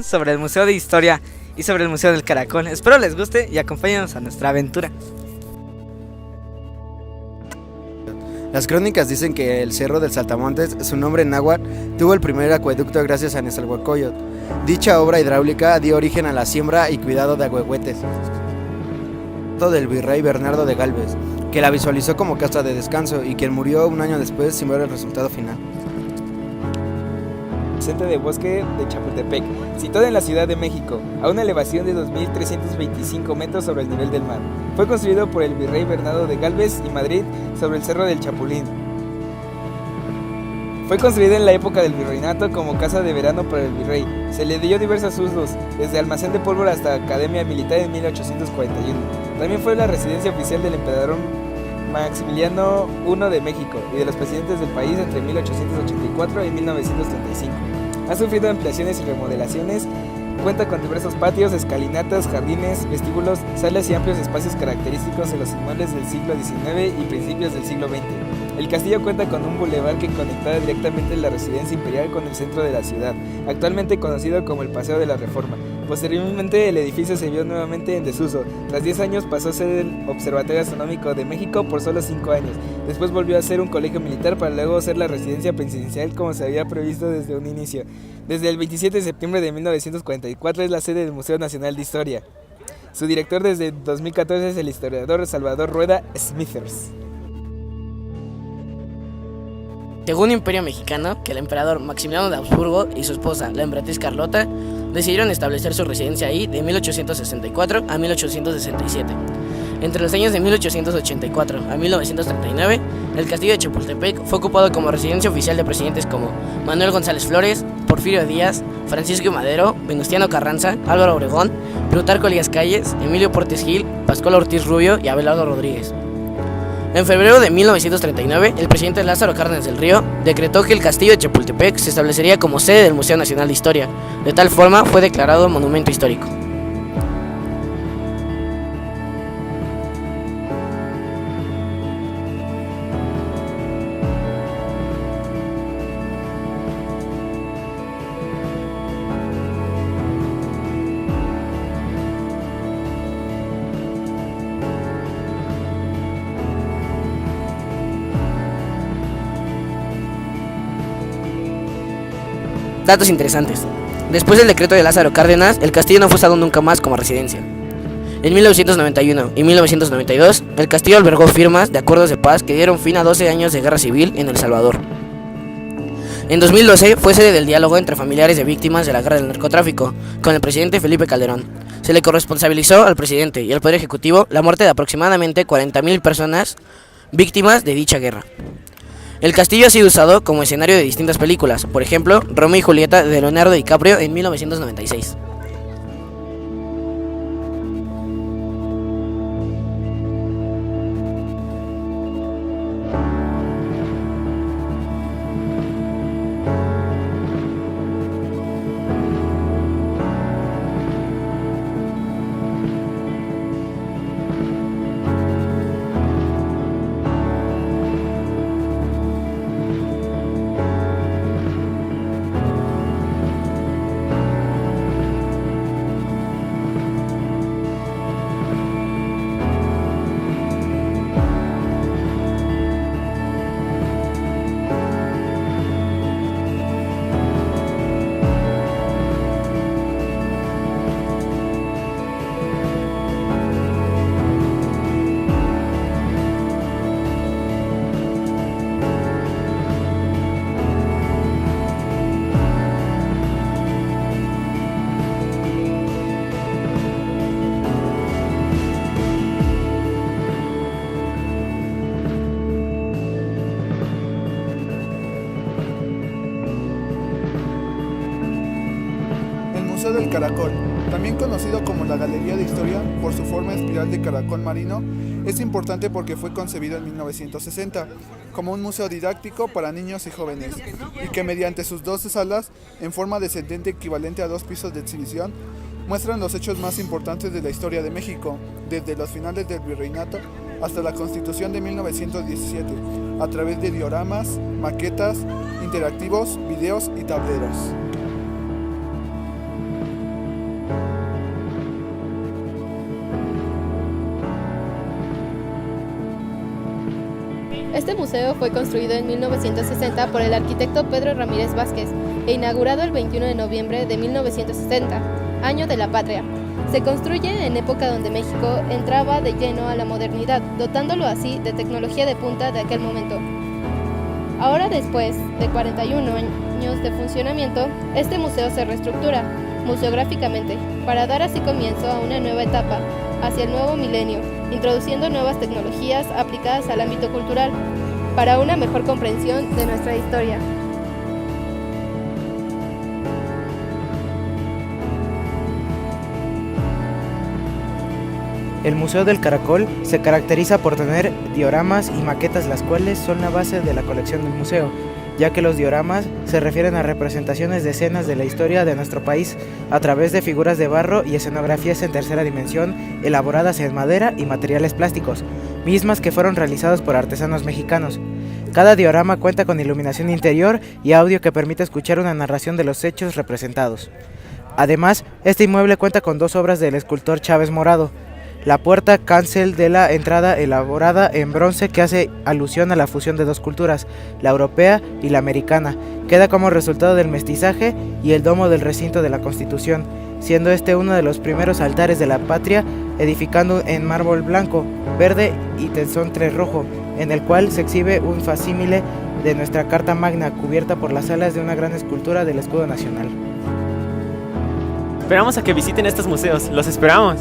sobre el Museo de Historia y sobre el Museo del Caracol. Espero les guste y acompáñenos a nuestra aventura. Las crónicas dicen que el Cerro del Saltamontes, su nombre en náhuatl, tuvo el primer acueducto gracias a Nezahualcóyotl. Dicha obra hidráulica dio origen a la siembra y cuidado de ahuehuetes del virrey Bernardo de Galvez, que la visualizó como casa de descanso y quien murió un año después sin ver el resultado final. Centro de Bosque de Chapultepec, situado en la Ciudad de México, a una elevación de 2.325 metros sobre el nivel del mar. Fue construido por el virrey Bernardo de Galvez y Madrid sobre el Cerro del Chapulín. Fue construido en la época del virreinato como casa de verano para el virrey. Se le dio diversos usos, desde almacén de pólvora hasta academia militar en 1841. También fue la residencia oficial del emperador Maximiliano I de México y de los presidentes del país entre 1884 y 1935. Ha sufrido ampliaciones y remodelaciones, cuenta con diversos patios, escalinatas, jardines, vestíbulos, salas y amplios espacios característicos en los inmuebles del siglo XIX y principios del siglo XX. El castillo cuenta con un bulevar que conectaba directamente la residencia imperial con el centro de la ciudad, actualmente conocido como el Paseo de la Reforma. Posteriormente el edificio se vio nuevamente en desuso. Tras 10 años pasó a ser el Observatorio Astronómico de México por solo 5 años. Después volvió a ser un colegio militar para luego ser la residencia presidencial como se había previsto desde un inicio. Desde el 27 de septiembre de 1944 es la sede del Museo Nacional de Historia. Su director desde 2014 es el historiador Salvador Rueda Smithers. Según Imperio Mexicano, que el emperador Maximiliano de Habsburgo y su esposa, la emperatriz Carlota, decidieron establecer su residencia ahí de 1864 a 1867. Entre los años de 1884 a 1939, el castillo de Chapultepec fue ocupado como residencia oficial de presidentes como Manuel González Flores, Porfirio Díaz, Francisco Madero, Venustiano Carranza, Álvaro Obregón, Plutarco Elías Calles, Emilio Portes Gil, Pascual Ortiz Rubio y Abelardo Rodríguez. En febrero de 1939, el presidente Lázaro Cárdenas del Río decretó que el castillo de Chapultepec se establecería como sede del Museo Nacional de Historia. De tal forma, fue declarado monumento histórico. Datos interesantes. Después del decreto de Lázaro Cárdenas, el castillo no fue usado nunca más como residencia. En 1991 y 1992, el castillo albergó firmas de acuerdos de paz que dieron fin a 12 años de guerra civil en El Salvador. En 2012 fue sede del diálogo entre familiares de víctimas de la guerra del narcotráfico, con el presidente Felipe Calderón. Se le corresponsabilizó al presidente y al Poder Ejecutivo la muerte de aproximadamente 40,000 personas víctimas de dicha guerra. El castillo ha sido usado como escenario de distintas películas, por ejemplo, Romeo y Julieta de Leonardo DiCaprio en 1996. Museo del Caracol, también conocido como la Galería de Historia por su forma espiral de caracol marino, es importante porque fue concebido en 1960 como un museo didáctico para niños y jóvenes, y que mediante sus 12 salas, en forma descendente equivalente a 2 pisos de exhibición, muestran los hechos más importantes de la historia de México, desde los finales del virreinato hasta la Constitución de 1917, a través de dioramas, maquetas, interactivos, videos y tableros. Este museo fue construido en 1960 por el arquitecto Pedro Ramírez Vázquez e inaugurado el 21 de noviembre de 1960, año de la patria. Se construye en época donde México entraba de lleno a la modernidad, dotándolo así de tecnología de punta de aquel momento. Ahora, después de 41 años de funcionamiento, este museo se reestructura museográficamente para dar así comienzo a una nueva etapa hacia el nuevo milenio, introduciendo nuevas tecnologías aplicadas al ámbito cultural para una mejor comprensión de nuestra historia. El Museo del Caracol se caracteriza por tener dioramas y maquetas, las cuales son la base de la colección del museo, ya que los dioramas se refieren a representaciones de escenas de la historia de nuestro país a través de figuras de barro y escenografías en tercera dimensión elaboradas en madera y materiales plásticos, mismas que fueron realizadas por artesanos mexicanos. Cada diorama cuenta con iluminación interior y audio que permite escuchar una narración de los hechos representados. Además, este inmueble cuenta con 2 obras del escultor Chávez Morado: la puerta cancel de la entrada, elaborada en bronce, que hace alusión a la fusión de 2 culturas, la europea y la americana, queda como resultado del mestizaje, y el domo del recinto de la Constitución, siendo este uno de los primeros altares de la patria, edificando en mármol blanco, verde y tensontle rojo, en el cual se exhibe un facsímile de nuestra Carta Magna, cubierta por las alas de una gran escultura del escudo nacional. Esperamos a que visiten estos museos, los esperamos.